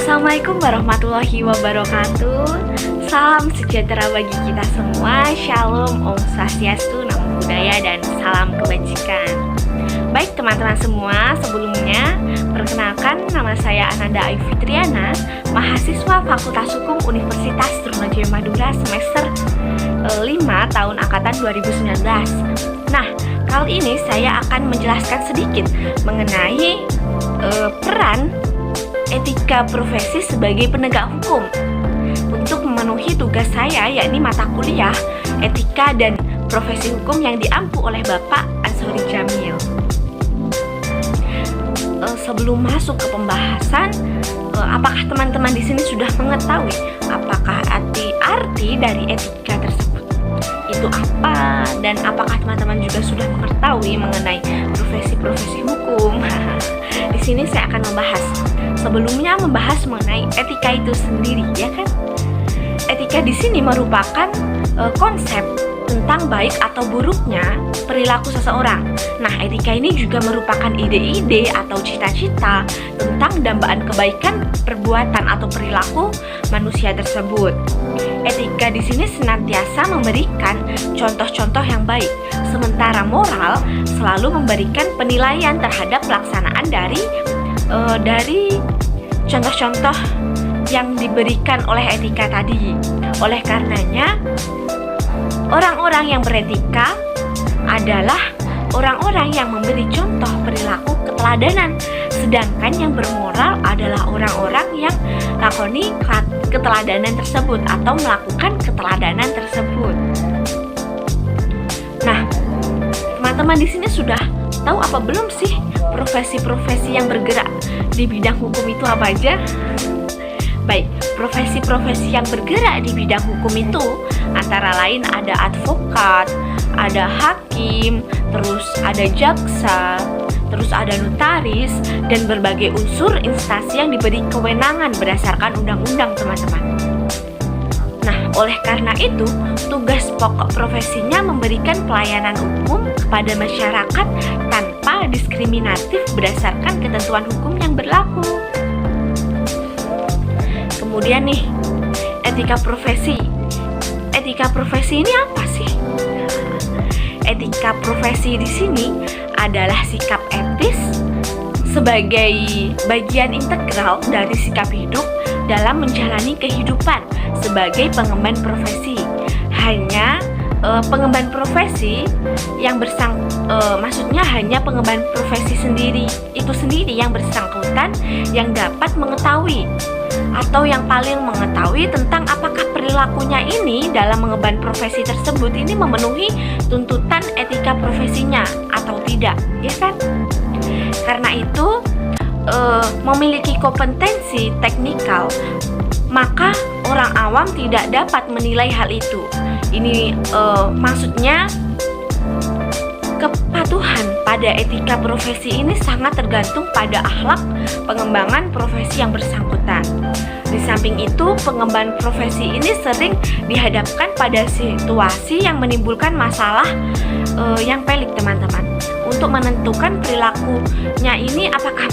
Assalamualaikum warahmatullahi wabarakatuh. Salam sejahtera bagi kita semua. Shalom, Om Swastiastu, Namo Buddhaya, dan salam kebajikan. Baik teman-teman semua, sebelumnya perkenalkan nama saya Ananda Ayu Fitriana, mahasiswa Fakultas Hukum Universitas Trunojoyo Madura semester 5 tahun angkatan 2019. Nah, kali ini saya akan menjelaskan sedikit mengenai peran etika profesi sebagai penegak hukum untuk memenuhi tugas saya, yakni mata kuliah etika dan profesi hukum yang diampu oleh Bapak Ansori Jamil. Sebelum masuk ke pembahasan, apakah teman-teman di sini sudah mengetahui apakah arti dari etika tersebut itu apa, dan apakah teman-teman juga sudah mengetahui mengenai profesi-profesi hukum? Di sini saya akan sebelumnya membahas mengenai etika itu sendiri, ya kan? Etika di sini merupakan konsep tentang baik atau buruknya perilaku seseorang. Nah, etika ini juga merupakan ide-ide atau cita-cita tentang dambaan kebaikan perbuatan atau perilaku manusia tersebut. Etika di sini senantiasa memberikan contoh-contoh yang baik, sementara moral selalu memberikan penilaian terhadap pelaksanaan dari contoh-contoh yang diberikan oleh etika tadi. Oleh karenanya, orang-orang yang beretika adalah orang-orang yang memberi contoh perilaku keteladanan, sedangkan yang bermoral adalah orang-orang yang lakoni keteladanan tersebut atau melakukan keteladanan tersebut. Nah, teman-teman di sini sudah tahu apa belum sih profesi-profesi yang bergerak di bidang hukum itu apa aja? Baik, profesi-profesi yang bergerak di bidang hukum itu antara lain ada advokat, ada hakim, terus ada jaksa, terus ada notaris, dan berbagai unsur instansi yang diberi kewenangan berdasarkan undang-undang, teman-teman. Nah, oleh karena itu, tugas pokok profesinya memberikan pelayanan umum kepada masyarakat tanpa diskriminatif berdasarkan ketentuan hukum yang berlaku. Kemudian nih, etika profesi. Etika profesi ini apa sih? Etika profesi di sini adalah sikap etis sebagai bagian integral dari sikap hidup dalam menjalani kehidupan sebagai pengemban profesi. Hanya pengemban profesi yang maksudnya hanya pengemban profesi itu sendiri yang bersangkutan yang dapat mengetahui atau yang paling mengetahui tentang apakah perilakunya ini dalam mengemban profesi tersebut ini memenuhi tuntutan etika profesinya atau tidak, ya kan? Karena itu memiliki kompetensi teknikal, maka orang awam tidak dapat menilai hal itu. Ini maksudnya kepatuhan pada etika profesi ini sangat tergantung pada akhlak pengembangan profesi yang bersangkutan. Di samping itu, pengemban profesi ini sering dihadapkan pada situasi yang menimbulkan masalah yang pelik, teman-teman. Untuk menentukan perilakunya ini apakah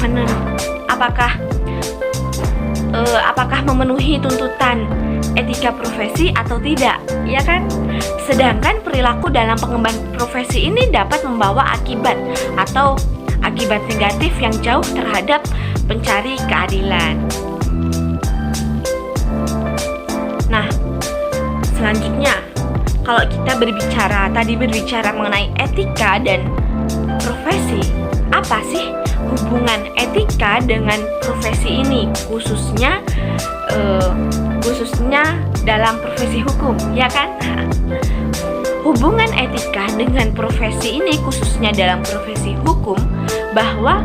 memenuhi tuntutan etika profesi atau tidak, ya kan? Sedangkan perilaku dalam pengemban profesi ini dapat membawa akibat negatif yang jauh terhadap pencari keadilan. Nah, selanjutnya, kalau kita berbicara mengenai etika dan profesi, apa sih hubungan etika dengan profesi ini, khususnya dalam profesi hukum, ya kan? Hubungan etika dengan profesi ini khususnya dalam profesi hukum, bahwa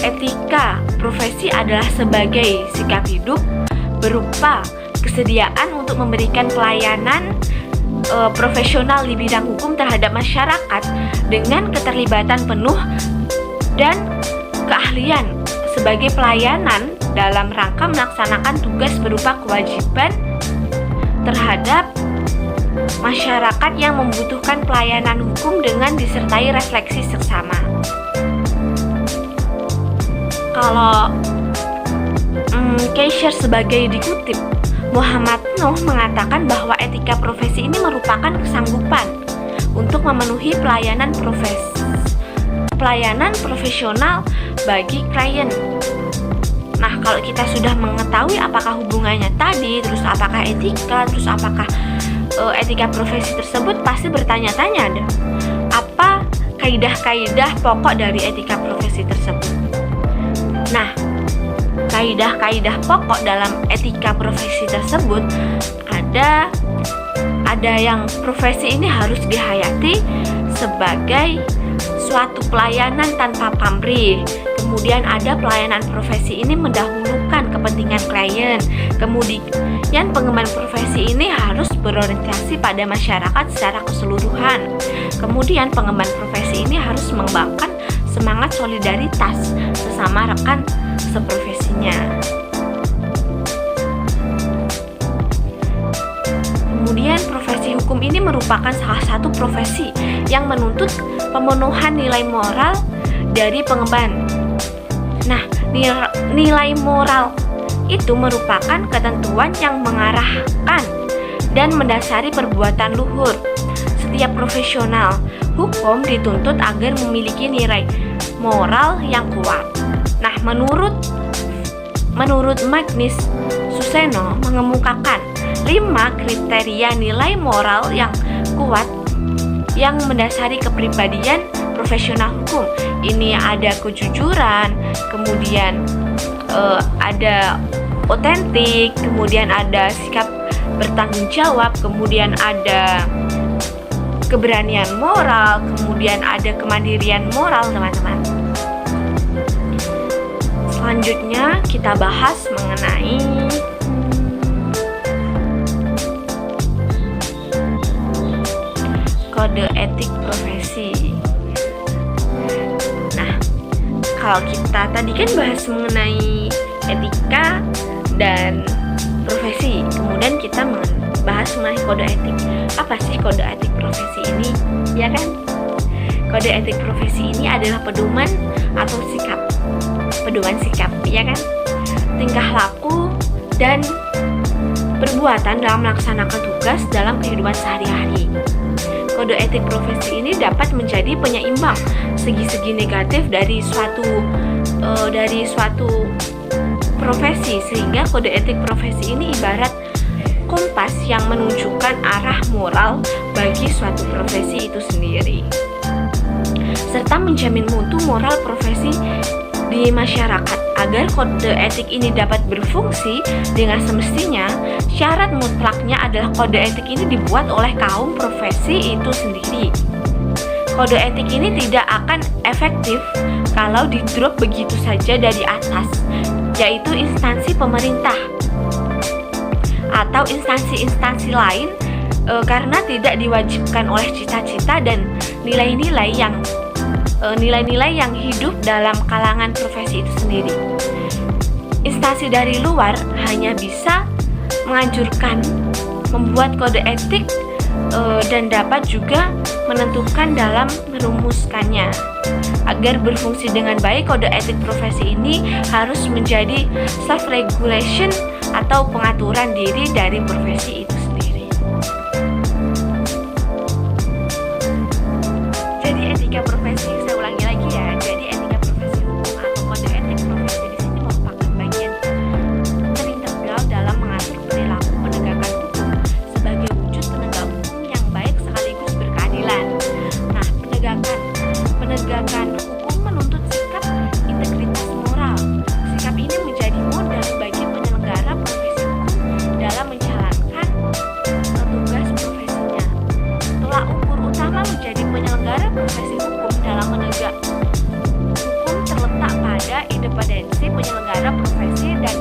etika profesi adalah sebagai sikap hidup berupa kesediaan untuk memberikan pelayanan profesional di bidang hukum terhadap masyarakat dengan keterlibatan penuh dan keahlian sebagai pelayanan dalam rangka melaksanakan tugas berupa kewajiban terhadap masyarakat yang membutuhkan pelayanan hukum dengan disertai refleksi seksama. Kalau Kaysar sebagai dikutip, Muhammad Nuh mengatakan bahwa etika profesi ini merupakan kesanggupan untuk memenuhi pelayanan profesional bagi klien. Nah, kalau kita sudah mengetahui apakah hubungannya tadi, terus apakah etika, terus apakah etika profesi tersebut, pasti bertanya-tanya ada apa kaidah-kaidah pokok dari etika profesi tersebut. Nah, kaidah-kaidah pokok dalam etika profesi tersebut ada yang profesi ini harus dihayati sebagai suatu pelayanan tanpa pamrih. Kemudian ada pelayanan profesi ini mendahulukan kepentingan klien. Kemudian pengemban profesi ini harus berorientasi pada masyarakat secara keseluruhan. Kemudian pengemban profesi ini harus mengembangkan semangat solidaritas sesama rekan seprofesinya. Kemudian profesi hukum ini merupakan salah satu profesi yang menuntut pemenuhan nilai moral dari pengemban. Nah, nilai moral itu merupakan ketentuan yang mengarahkan dan mendasari perbuatan luhur. Setiap profesional hukum dituntut agar memiliki nilai moral yang kuat. Nah, menurut Magnus Suseno mengemukakan 5 kriteria nilai moral yang kuat yang mendasari kepribadian profesional hukum. Ini ada kejujuran, kemudian ada otentik, kemudian ada sikap bertanggung jawab, kemudian ada keberanian moral, kemudian ada kemandirian moral, teman-teman. Selanjutnya kita bahas mengenai kode etik profesi. Nah, kalau kita tadi kan bahas mengenai etika dan profesi, kemudian kita bahas mengenai kode etik. Apa sih kode etik profesi ini? Ya kan? Kode etik profesi ini adalah pedoman sikap, ya kan? Tingkah laku dan perbuatan dalam melaksanakan tugas dalam kehidupan sehari-hari. Kode etik profesi ini dapat menjadi penyeimbang segi-segi negatif dari suatu profesi, sehingga kode etik profesi ini ibarat kompas yang menunjukkan arah moral bagi suatu profesi itu sendiri, serta menjamin mutu moral profesi di masyarakat. Agar kode etik ini dapat berfungsi dengan semestinya, syarat mutlaknya adalah kode etik ini dibuat oleh kaum profesi itu sendiri. Kode etik ini tidak akan efektif kalau di-drop begitu saja dari atas, yaitu instansi pemerintah atau instansi-instansi lain, karena tidak diwajibkan oleh cita-cita dan nilai-nilai yang hidup dalam kalangan profesi itu sendiri. Instansi dari luar hanya bisa menganjurkan membuat kode etik dan dapat juga menentukan dalam merumuskannya. Agar berfungsi dengan baik, kode etik profesi ini harus menjadi self-regulation atau pengaturan diri dari profesi itu sendiri. Jadi etika profesi, saya ulangi lagi ya. Jadi etika profesi hukum atau kode etik profesi di sini merupakan bagian terintegral dalam mengatur perilaku penegakan hukum sebagai wujud penegak hukum yang baik sekaligus berkeadilan. Nah, penegakan hukum menuntut sikap integritas moral. Sikap ini menjadi modal bagi penyelenggara profesi hukum dalam menjalankan tugas profesinya. Tolak ukur utama menjadi penyelenggara profesi hukum dalam menegak hukum terletak pada independensi penyelenggara profesi dan